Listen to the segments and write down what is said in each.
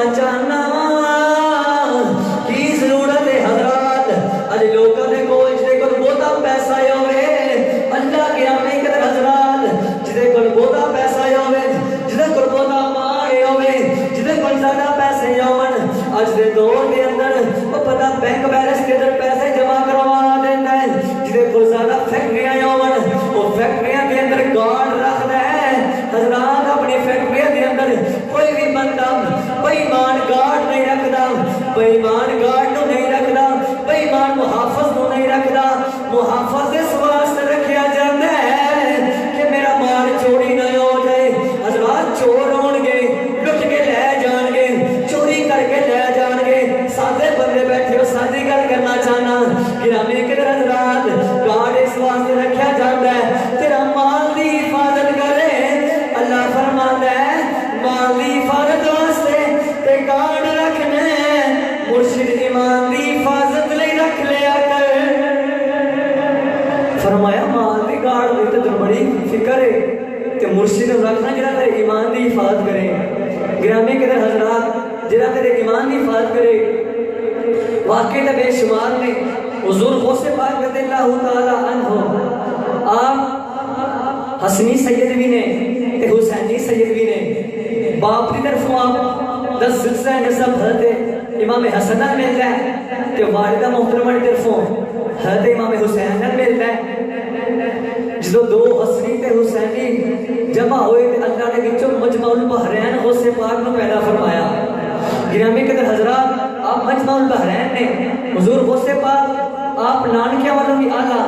دسنا چاہنا کی ضرورت ہے حضرات اج لوگوں نے کول جے کول بہتا پیسہ ہوے اللہ کے ہمیں قدر حضرات جے کول بہتا پیسہ ہوے جے کول بہتا مال ہوے جے کول زیادہ پیسے ہون اج دے دور دے اندر او پتہ بینک بیلنس کے اندر پیسے جمع کروا دیتا ہے جے کول زیادہ فیکٹریاں ہون او فیکٹریاں کے اندر گارڈ رکھدا ہے حضرات اپنی فیکٹریاں کے اندر کوئی بھی بندہ بےمان گارڈ نہیں رکھدا بےمان گارڈ نو نہیں رکھدا بےمان محافظ نو نہیں رکھدا محافظ اس واسطے رکھیا جاندا ہے کہ میرا مال چوری نہ ہو جائے حضرات چور ہون گے لٹ کے لے جان گے چوری کر کے لے جان گے سادے بندے بیٹھے ہو سادی گل کرنا چاہنا گرامی قدر حضرات گارڈ اس واسطے رکھیا جاندا ہے تیرا مال دی حفاظت کرے اللہ فرماتا ہے مال دی حفاظت واسطے تے گارڈ رکھنے مرشد ایمان دی حفاظت لئی رکھ لیا کر فرمایا مال دی گارڈ دی تے بڑی فکر ہے کہ مرشد رکھنا جڑا تیرے ایمان دی حفاظت کرے گرامی قدر حضرات جڑا تیرے ایمان دی حفاظت کرے واقعی تے بے شمار نے حضور غوث پاک رضی اللہ تعالی عنہ آپ حسنی سید بھی نے تے حسینی سید بھی نے باپ کی طرفوں آپ 10 سلسلہ نسب حضرت امام حسن ملتا ہے تے والدہ محترمہ کی طرفوں حضرت امام حسین ملتا ہے جدو دو حسنی تے حسینی جمع ہوئے تے اللہ نے وچوں مجمع البحرین غوث پاک نو پیدا فرمایا گرامی قدر حضرات آپ مجمع البحرین نے حضور غوث پاک آپ نانکیاں والوں بھی آلہ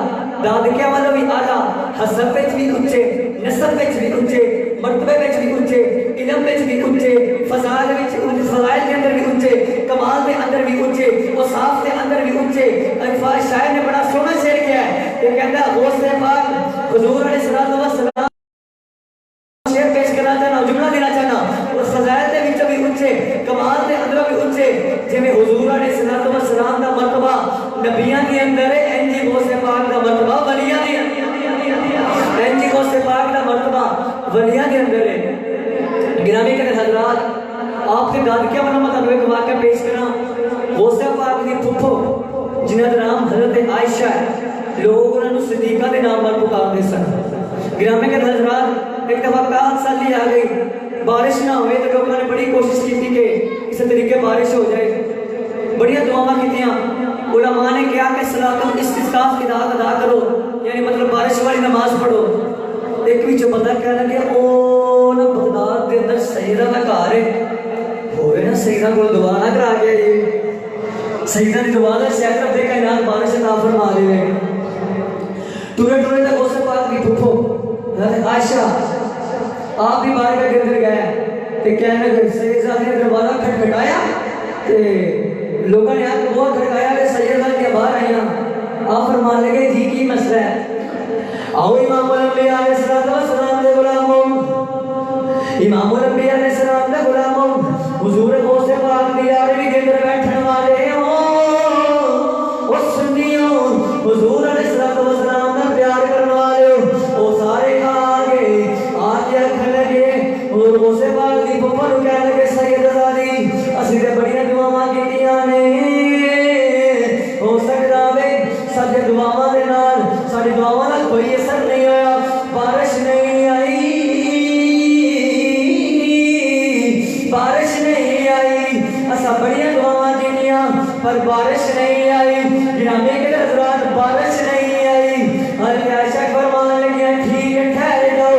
دادکیاں والوں بھی آلہ حسب وچ بھی اونچے نسب وچ بھی اونچے مرتبے وچ بھی اونچے علم وچ بھی اونچے فضائل وچ اونچے فضائل کے اندر بھی اونچے کمال کے اندر بھی اونچے اوصاف کے اندر بھی اونچے الفاظ شاعر نے بڑا سونا شعر کیا ہے کہ کہتا ہے غوث پاک حضور علیہ الصلوۃ والسلام شعر پیش کرنا چاہنا جملہ دینا چاہنا اور فضائل کے وچ بھی اونچے کمال کے اندر بھی اونچے جویں حضور علیہ الصلوۃ والسلام دا مرتبہ نبیاں کے اندر ہے انجی غوث پاک دا مرتبہ ولیاں دے انجی غوث پاک دا مرتبہ ولیاں کے اندر ہے گرامی قدر حضرات آپ کے دادکیاں والا مطلب ایک واقعہ پیش کرنا غوث پاک دی پھپھو جنہاں دا نام حضرت عائشہ ہے لوگ انہاں نو صدیقہ دے نام پر پکارتے سن گرامی قدر حضرات ایک دفعہ قحط سالی آ گئی بارش نہ ہوئے تو لوگوں نے بڑی کوشش کی تھی کہ کسی طریقے بارش ہو جائے بڑی دعاواں کیتیاں علماء نے کیا کہ صلاۃ الاستسقاء کی ادا کرو یعنی مطلب بارش والی نماز پڑھو ایک بھی جو بندہ کہہ لگے او نا بغداد دے اندر سیدہ دا گھر ہے ہوئے نا سیدہ کو دعا نہ کرا گیا یہ سیدہ دی دعا دا شاید رب دے کائنات بارش عطا فرما دے ٹورے ٹورے تک غوث پاک کی پھپھو حضرت عائشہ آپ بھی بارگاہ کے اندر گئے تے کہنے لگے سید صاحب نے دروازہ کھٹکھٹایا تے لوگوں نے آگے بہت کھٹکایا کہ سید صاحب کے باہر آئیاں آپ فرمان لگے جی کی مسئلہ ہے آؤ امام الانبیاء علیہ السلام دے غلاموں امام الانبیاء علیہ السلام دے غلاموں حضور غوث پاک دی یارویں کے اندر بیٹھنے والے ہوں اس سنیوں حضور علیہ السلام دا پیار کرنے والے او سارے آگے آکھ لگے اور غوث پاک دی پھپھو نو کہنے لگے سید زادی اسی تے بڑیاں دعاواں کیتیاں نے ہو سکدا وے ساڈے دعاواں دے نال ساڈی دعاواں نال کوئی اثر نہیں ہویا بارش نہیں آئی بارش نہیں آئی اسا بڑیاں دعاواں کیتیاں پر بارش نہیں آئی گرامی کے حضرات بارش نہیں آئی حضرت عائشہ فرمان لگی ٹھیک ہے ٹھہر جاؤ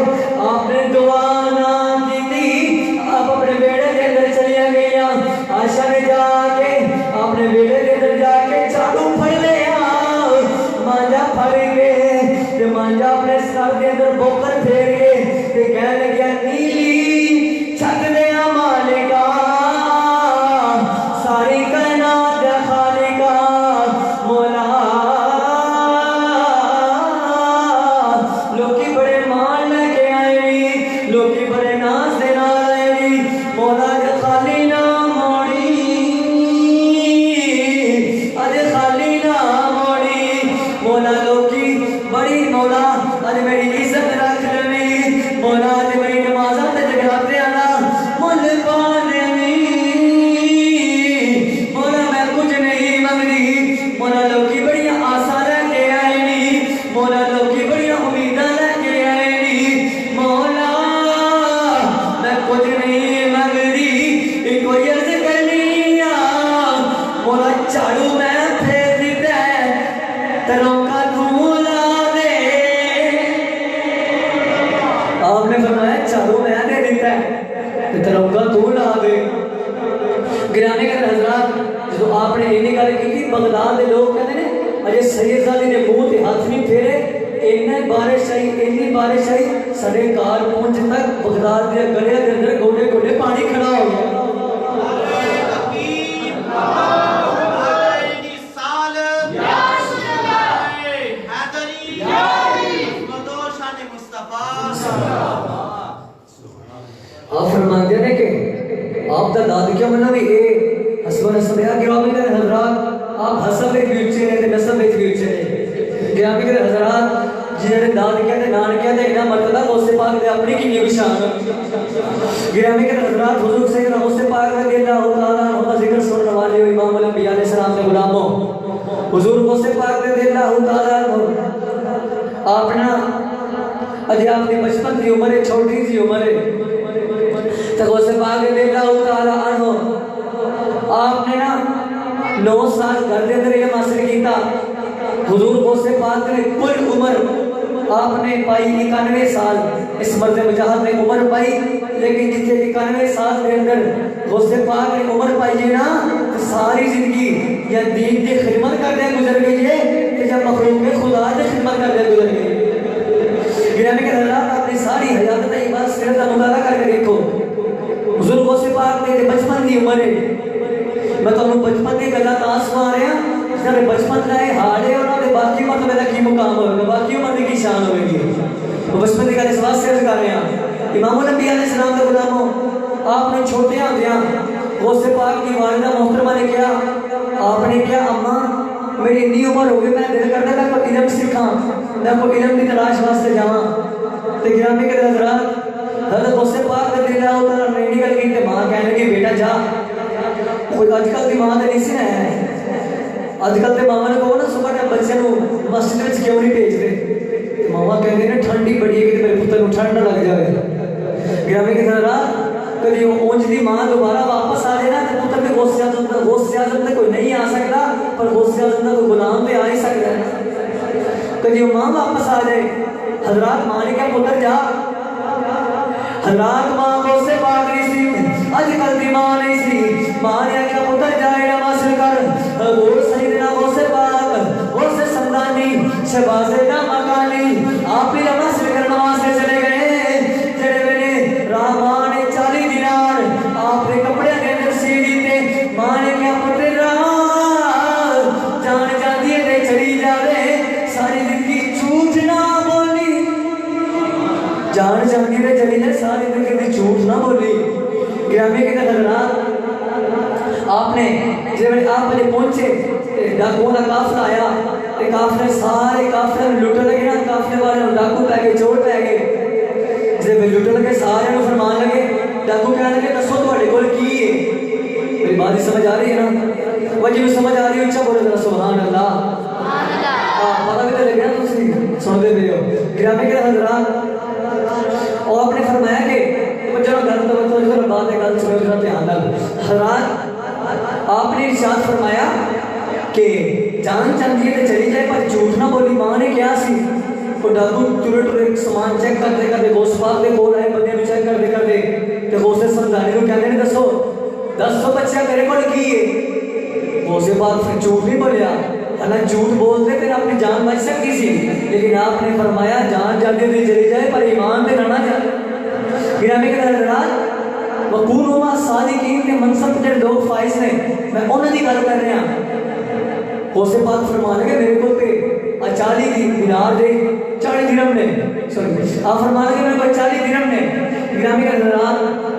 آپ نے دعا نہ کی تھی آپ اپنے بیڑے کے اندر چلیاں گئیاں عائشہ نے جا کے اپنے بیڑے کے اندر جا کے چاڑو پھڑ لیا مانجا پھڑ گئے تے مانجا اپنے سر کے اندر بوکر پھیر گئے تے کہنے لگا نیلی چھک دیا مالکا ساری کائنات دے خالقا گرامی کے حضرات جو آپ نے یہ گل کی بغداد کے لوگ کہتے ہیں اجے سید زادی نے منہ تے ہاتھ نہیں پھیرے اینی بارش آئی سارے کار پہنچ تک بغداد کے گلیاں کے اندر گوڈے گوڈے پانی کھڑا ہو گیا. آپ فرماتے ہیں کہ آپ دا داد کیا منا بھی اے حسب نسب یا گرامی کے حضرات آپ حسب ایک بھی اچھے رہتے نسب ایک بھی اچھے رہتے گرامی کے حضرات جنہوں نے داد کیا تھے نان کیا تھے انہا مرتبہ غوث پاک دے اپنی کی نیو شان گرامی کے حضرات حضور سیدنا غوث پاک رضی اللہ تعالیٰ عنہ ذکر سننے والے امام الانبیاء علیہ السلام کے غلاموں حضور غوث پاک رضی اللہ تعالیٰ عنہ آپنا اجے آپ نے بچپن کی عمر ہے چھوٹی سی عمر ہے تو غوث پاک رضی اللہ تعالیٰ عنہ آپ نے نا 9 سال گھر دے اندر علم حاصل کیتا. حضور غوث پاک نے کل عمر آپ نے پائی 91 سال اس مرد مجاہد نے عمر پائی لیکن جتنے 91 سال کے اندر غوث پاک نے عمر پائی ہے نا ساری زندگی یا دین کی خدمت کرتے گزر گئی ہے کہ جب مخلوق خدا کی خدمت کرتے گزر گئی ہے. گرامی کے حضرات اپنی ساری حیات طیبہ سیرت کا مطالعہ کر کے دیکھو. حضور غوث پاک نے بچپن کی عمر ہے میں تو بچپن کی گلا تاس مار رہا جس نے بچپن کا ہے حال ہے اور باقی مرتبہ کا کی مقام ہوگا باقی عمر کی شان ہوگی وہ بچپن کی گل اس واسطے سے کر رہے ہیں. امام الانبیاء علیہ السلام کے غلاموں آپ نے چھوٹے ہوندیاں غوث پاک کی والدہ محترمہ نے کیا آپ نے کیا اماں میری اتنی عمر ہو گئی میں دل کرتا میں کوئی علم سیکھاں میں کوئی علم کی تلاش واسطے جاواں. تو گرامی کے حضرات حضرت غوث پاک رضی اللہ تعالیٰ نے نکل گئی کہ ماں کہنے لگی بیٹا جا کوئی آج کل کی ماں نہیں سی ہے آج کل کے ماما نے کہو نا صبح ٹائم بچے کو مسجد میں کیوں نہیں بھیجتے ماما کہتے ہیں ٹھنڈی بڑی ہے کہ میرے پتر کو ٹھنڈ نہ لگ جائے. گرامی کے حضرات کبھی اونج دی ماں دوبارہ واپس آ جائے نا تو پتر میں غوث اعظم تک کوئی نہیں آ سکتا پر غوث اعظم تک کوئی غلام پہ آ ہی سکتا ہے. کبھی ماں واپس آ جائے حضرات ماں نے کیا پتر جا حضرات ماں غوث پاک نہیں سی آج کل دی ماں نہیں سی ماں نے کیا پتر جائے نماز کر وہ سیدنا غوث پاک غوث سمدانی شہباز مکانی آپ بھی نماز کر نماز سے چلے گئے جڑے میرے رامان 40 دینار آپ نے کپڑے کے اندر سی دیتے ماں نے کیا پتر جان جاتی ہے چلی جاوے ساری زندگی جھوٹ نہ بولی جان جاتی ہے چلی جائے ساری زندگی جھوٹ نہ بولی. گرامی کے حضرات آپ نے جب آپ مجھے پہنچے ڈاکوں کا کافلہ آیا کافلے سارے کافلے لٹن لگے نا کافلے والے ڈاکو پہ گئے چور پہ گئے جب لٹن لگے سارے فرمان لگے ڈاکو کہنے لگے دسو تھوڑے کول کی ہے میری بات سمجھ آ رہی ہے نا وہ جی سمجھ آ رہی ہے اچھا بولے ذرا سبحان اللہ پتہ بھی تو لگے نا تسی سنتے پہ ہو. گرامی کے حضرات اور آپ نے فرمایا کہ چلو گھر تو بات ہے گل سنو ذرا دھیان نال حضرات آپ نے ارشاد فرمایا کہ جان چاہتی ہے چلی جائے پر جھوٹ نہ بولی. ماں نے کیا سی وہ ڈاکو ٹورے ٹورے سامان چیک کرتے کرتے غوث پاک کے کول آئے بندے میں چیک کرتے کرتے کہ غوث سمدانی کو کہنے نے دسو بچہ میرے کول کی ہے غوث پاک پھر جھوٹ نہیں بولیا اللہ جھوٹ بولتے پھر اپنی جان بچ سکتی سی لیکن آپ نے فرمایا جان جاتے ہوئے چلی جائے پر ایمان پہ نہ جائے. گرامی کے حضرات وقولوا مع الصادقین کے منصب کے لوگ فائز نے میں انہوں نے گل کر رہا غوث پاک فرمانے کے میرے کو پہ 40 دینار دے 40 درہم نے آپ فرمانے کے میرے کو 40 درہم نے. گرامی کے حضرات